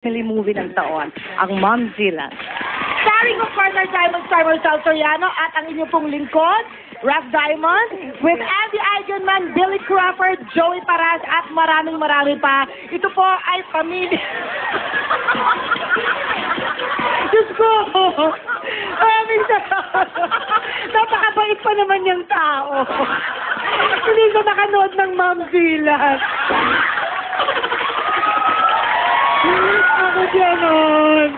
movie ng taon, ang Momzilla. Starring of course our Diamond Star Marcel Soriano at ang inyong pong lingkod, Rap Diamond, with Andy Eigenman, Billy Crawford, Joey Paras at maraming pa. Ito po ay pamilya. Diyos ko! Maraming napakabait pa naman yung tao. Hindi ko nakanood ng Momzilla. Ako ganon.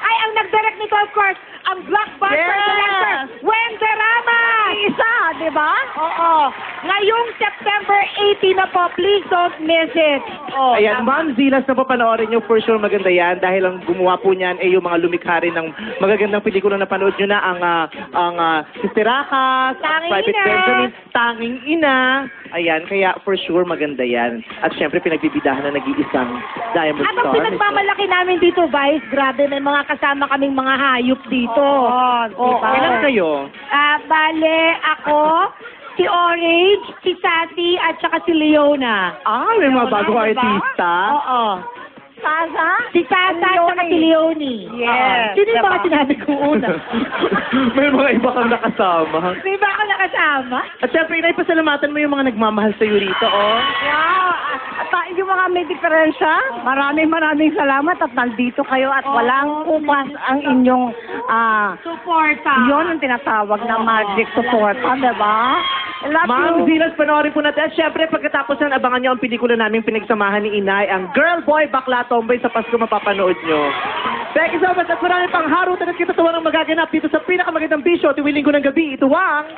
Ay, ang nag-direct nito, of course, ang blockbuster director, Wendy Ramos! Isa, di ba? Oo. Ngayong September 18 na po, please don't miss it. Oh, Ayan, Momzilla, na papanoorin nyo, for sure maganda yan. Dahil ang gumawa po niyan ay yung mga lumikha rin ng magagandang pelikula na panood nyo na, ang Sister Rakas, Tanging Private Ina. Benjamin, Tanging Ina. Ayan, kaya for sure maganda yan. At syempre, pinagbibidahan na nag-iisang Diamond At ang Star. pinagmamalaki namin dito, Vice, grabe, may mga kasama kaming mga hayop dito. Oo, diba? Kailan kayo? Bale, ako, si Orange, si Sati, at saka si Leona. May mga bagong diba? artista. Oo. Sasa? Si Sasa at saka si Leonie. Yes. Sino yung Diba? mga sinabi ko una? May mga iba kang nakasama. May ba ako nakasama? At syempre, Inay, pasalamatan mo yung mga nagmamahal sa'yo rito, oh. Wow! At yung mga may diferensya, maraming salamat at nandito kayo at walang upas ang inyong, Suporta. yun ang tinatawag na magic support, di ba? I love Ma'am you. Zilas, panoorin po natin. At syempre, pagkatapos ng abangan nyo ang pelikula naming pinagsamahan ni Inay, ang Girl, Boy, Bakla, Tomboy sa Pasko mapapanood nyo. Thank you so much. At marami pang harutan at kitatuwang ang magaganap dito sa pinakamagandang bisyo tuwing linggo ng gabi. Ito ang...